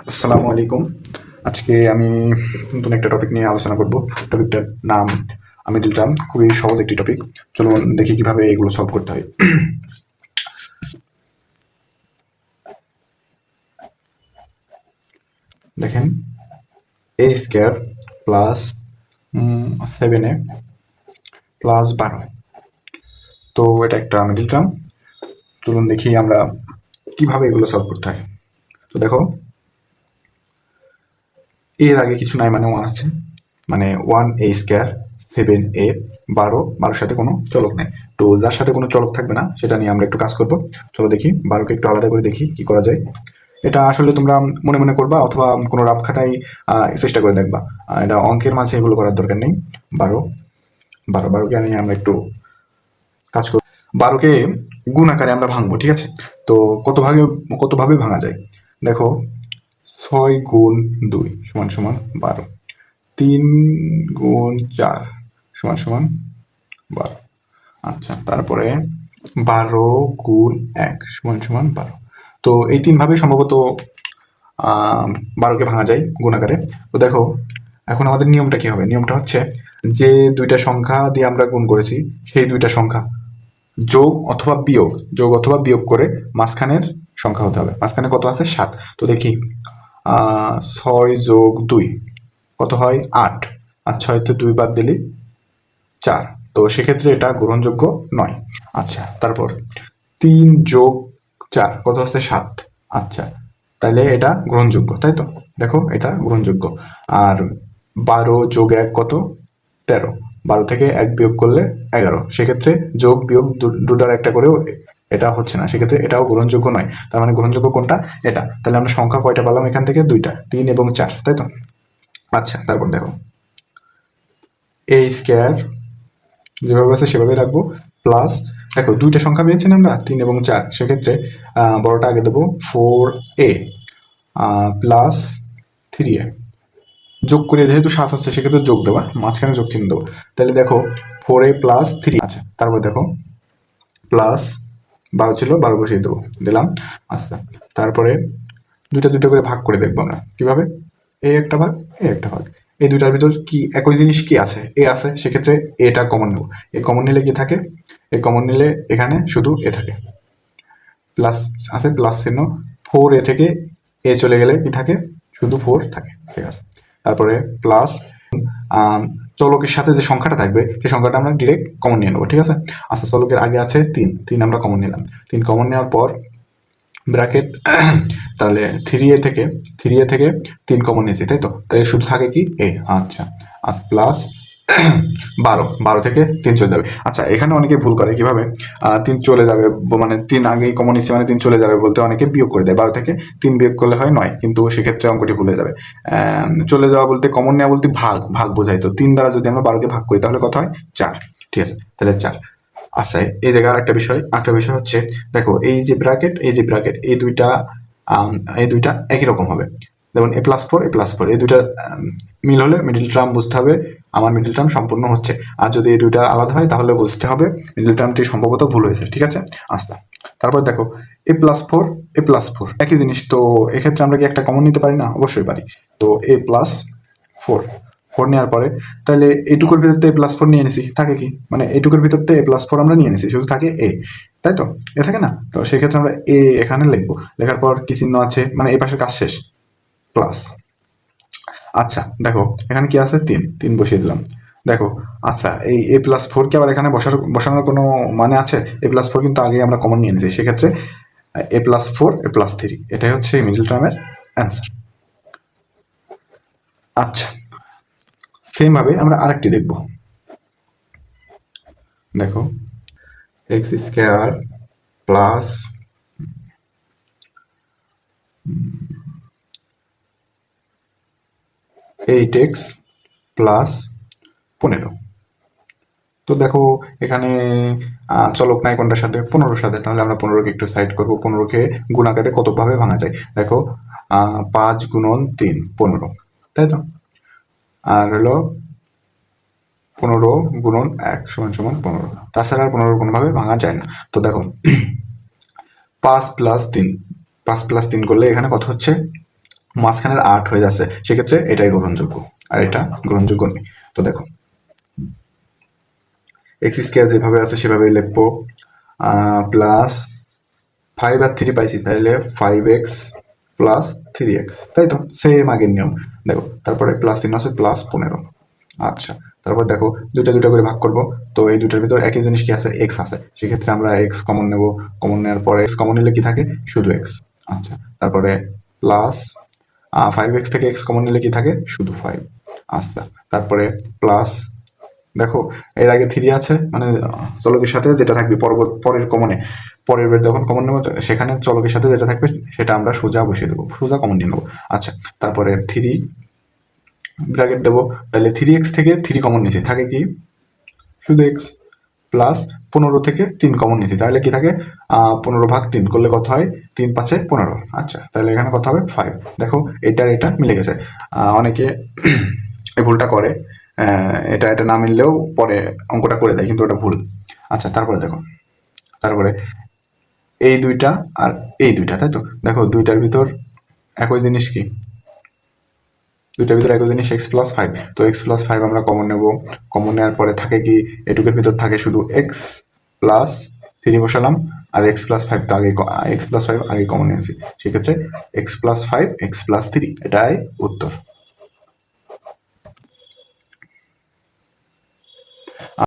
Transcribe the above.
আসসালামু আলাইকুম। আজকে আমি নতুন একটা টপিক নিয়ে আলোচনা করব। টপিকটার নাম মিডল টার্ম। খুবই সহজ একটি টপিক। চলুন দেখি কিভাবে এগুলো সলভ করতে হয়। দেখেন, a square plus 7a plus 12। তো এটা একটা মিডল টার্ম। চলুন দেখি আমরা কিভাবে এগুলো সলভ করতে হয়। তো দেখো, এর আগে কিছু নাই মানে 1 আছে, মানে 1a স্কয়ার 7a 12 সাথে কোনো চলক নেই। তো যার সাথে কোনো চলক থাকবে না সেটা নিয়ে আমরা একটু কাজ করব। চলো দেখি 12কে একটু আলাদা করে দেখি কি করা যায়। এটা আসলে তোমরা মনে মনে করবা অথবা কোনো রাফ খাতায় চেষ্টা করে দেখবা। এটা অঙ্কের মাঝে এগুলো করার দরকার নেই। 12কে আমি আমরা একটু কাজ করব। 12কে গুণ আকারে আমরা ভাঙবো, ঠিক আছে? তো কতভাবে ভাঙা যায় দেখো। 6 গুণ 2 সমান সমান 12, 3 গুণ 4 সমান সমান 12। আচ্ছা, তারপরে 12 গুণ 1 সমান সমান 12। তো এই 3 ভাবে সম্ভবত 12কে ভাঙা যায় গুণ আকারে। তো দেখো, এখন আমাদের নিয়মটা কি হবে? নিয়মটা হচ্ছে যে দুইটা সংখ্যা দিয়ে আমরা গুণ করেছি সেই দুইটা সংখ্যা যোগ অথবা বিয়োগ করে মাঝখানের সংখ্যা হতে হবে। মাঝখানে কত আছে? 7। তো দেখি, 6 যোগ 2 কত হয়? 8। আর 6তে 2 বাদ দিলে 4। তো সেক্ষেত্রে এটা গ্রহণযোগ্য নয়। আচ্ছা, তারপর 3 যোগ 4 কত হচ্ছে? 7। আচ্ছা, তাহলে এটা গ্রহণযোগ্য, তাই তো? দেখো, এটা গ্রহণযোগ্য। আর 12 যোগ 1 কত? 13। 12 থেকে 1 বিয়োগ করলে 11। সেক্ষেত্রে যোগ বিয়োগ দুটার একটা করেও এটা হচ্ছে না, সেক্ষেত্রে এটাও গ্রহণযোগ্য নয়। তার মানে গ্রহণযোগ্য কোনটা? এটা। তাহলে আমরা সংখ্যা কয়টা পেলাম এখান থেকে? 2টা, 3 এবং 4, তাই তো? আচ্ছা, তারপর দেখো, a স্কয়ার যেভাবে আছে সেভাবে রাখবো, প্লাস দেখো দুইটা সংখ্যা পেয়েছি না আমরা, 3 এবং 4। সেক্ষেত্রে বড়টা আগে দেবো, 4a প্লাস 3a যোগ করে, যেহেতু 7 হচ্ছে সেক্ষেত্রে যোগ দেওয়া, মাঝখানে যোগ চিহ্ন দেবো। তাহলে দেখো 4a প্লাস 3। আচ্ছা, তারপর দেখো প্লাস 12 ছিল, 12 বসিয়ে দেবো, দিলাম। আচ্ছা, তারপরে দুইটা করে ভাগ করে দেখবো আমরা কিভাবে। এ একটা ভাগ, এ একটা ভাগ। এই দুইটার ভিতর কি একই জিনিস কি আছে? এ আছে, সেক্ষেত্রে এটা কমন নেব। এ কমন নিলে কি থাকে? এ কমন নিলে এখানে শুধু এ থাকে, প্লাস আছে, প্লাস চিহ্ন। 4a থেকে এ চলে গেলে কি থাকে? শুধু 4 থাকে, ঠিক আছে? তারপরে প্লাস চলকের সাথে যে সংখ্যাটা থাকবে সেই সংখ্যাটা আমরা ডিরেক্ট কমন নিয়ে নেবো, ঠিক আছে? আচ্ছা, চলকের আগে আছে 3 আমরা কমন নিলাম। 3 কমন নেওয়ার পর ব্র্যাকেট, তাহলে 3a থেকে 3 কমন নিয়েছি, তাই তো? তাহলে শুধু থাকে কি? এ। আচ্ছা, প্লাস 12 থেকে 3 চলে যাবে। আচ্ছা, এখানে অনেকে ভুল করে কিভাবে, 3 চলে যাবে মানে 3 আগেই কমন নিচ্ছে মানে 3 চলে যাবে বলতে অনেকে বিয়োগ করে দেয়। 12 থেকে 3 বিয়োগ করলে হয় 9, কিন্তু সেক্ষেত্রে অঙ্কটি ভুলে যাবে। চলে যাওয়া বলতে, কমন নেওয়া বলতে ভাগ বোঝাই। তো 3 দ্বারা যদি আমরা 12কে ভাগ করি তাহলে কত হয়? 4, ঠিক আছে? তাহলে 4। আচ্ছা, এই জায়গায় আরেকটা বিষয় হচ্ছে, দেখো এই যে ব্র্যাকেট এই দুইটা একই রকম হবে। যেমন a+4 এই দুইটা মিল হলে মিডল টার্ম বুঝতে হবে আমার মিডল টার্ম সম্পূর্ণ হচ্ছে। আর যদি এই দুইটা আলাদা হয় তাহলে বুঝতে হবে মিডল টার্মটি সম্ভবত ভুল হয়েছে, ঠিক আছে? আচ্ছা, তারপর দেখো a+4 একই জিনিস। তো এক্ষেত্রে আমরা কি একটা কমন নিতে পারি না? অবশ্যই পারি। তো a+4 নেওয়ার পরে তাহলে এইটুকুর ভিতর তো a+4 নিয়ে নিছি, থাকে কি? মানে এইটুকুর ভিতর তো a+4 আমরা নিয়ে নিছি, শুধু থাকে a, তাই তো? এ থাকে না? তো সেক্ষেত্রে আমরা a এখানে লিখবো। লেখার পর কি চিহ্ন আছে? মানে এই পাশের কাজ শেষ, প্লাস। আচ্ছা, দেখো এখানে কি আছে? 3 বসিয়ে দিলাম। দেখো, আচ্ছা, এই a+4 কে আবার এখানে বসানোর কোনো মানে আছে? a+4 কিন্তু আগে আমরা কমন নিয়ে নিয়েছি, সেক্ষেত্রে a+4 a+3 এটাই হচ্ছে মিডল টার্মের অ্যান্সার। আচ্ছা, সেম ভাবে আমরা আরেকটি দেখব। দেখো, x square plus 8x plus 15। তো দেখো এখানে চলক নাই কোনটার সাথে? 15-র সাথে। তাহলে আমরা 15কে একটু সাইড করবো। 15কে গুণ আকারে কতভাবে ভাঙা যায় দেখো, 5 গুণন 3 15, তাই তো? আর হলো 15 গুণন 1 সমান সমান 15। তাছাড়া আর 15 কোনোভাবে ভাঙা যায় না। তো দেখো 5 প্লাস 3 করলে এখানে কত হচ্ছে? মাঝখানের 8 হয়ে যাচ্ছে, সেক্ষেত্রে এটাই গ্রহণযোগ্য, আর এটা গ্রহণযোগ্য নেই। তো দেখো এক্স স্কোয়ার যেভাবে আছে সেভাবেই লিখবো, প্লাস 5 আর 3 পাইছি, তাহলে 5x প্লাস 3x, তাই তো সেম আগের নিয়ম। দেখো তারপরে প্লাস 3 আছে প্লাস 15। আচ্ছা, তারপর দেখো দুইটা দুইটা করে ভাগ করব, তো এই দুইটার ভিতর একই জিনিস কি আছে, এক্স আছে, সেক্ষেত্রে আমরা এক্স কমন নেব। কমন নেওয়ার পরে এক্স কমন নিলে কি থাকে, শুধু এক্স। আচ্ছা, তারপরে প্লাস 5x থেকে এক্স কমন নিলে কি থাকে, শুধু 5। আচ্ছা, তারপরে প্লাস দেখো এর আগে 3 আছে, মানে চলকের সাথে যেটা থাকবে পরের কমনে, পরের বের যখন কমন নেবো সেখানে চলকের সাথে যেটা থাকবে সেটা আমরা সোজা বসিয়ে দেবো, সোজা কমন নিয়ে নেবো। আচ্ছা, তারপরে 3 ব্র্যাকেট দেবো, তাহলে 3x থেকে 3 কমন নিয়েছি, থাকে কি শুধু x, প্লাস 15 থেকে 3 কমন নিয়েছি, তাহলে কি থাকে 15 ভাগ 3 করলে কত হয়, 3 5 15। আচ্ছা, তাহলে এখানে কত হবে 5। দেখো এটা মিলে গেছে। অনেকে এই ভুলটা করে, এটা না মিললেও পরে অঙ্কটা করে দেয়, কিন্তু ওটা ভুল। আচ্ছা, তারপরে দেখো, তারপরে এই দুইটা আর এই দুইটা, তাই তো দেখো দুইটার ভিতর একই জিনিস কি, দুইটার ভিতর একই জিনিস এক্স প্লাস 5, তো এক্স প্লাস 5 আমরা কমন নেব। কমন নেওয়ার পরে থাকে কি, এটুকের ভিতর থাকে শুধু এক্স প্লাস 3 বসালাম, আর এক্স প্লাস 5 তো আগে, এক্স প্লাস 5 আগে কমন নিয়েছি, সেক্ষেত্রে এক্স প্লাস 5 এক্স প্লাস 3, এটাই উত্তর।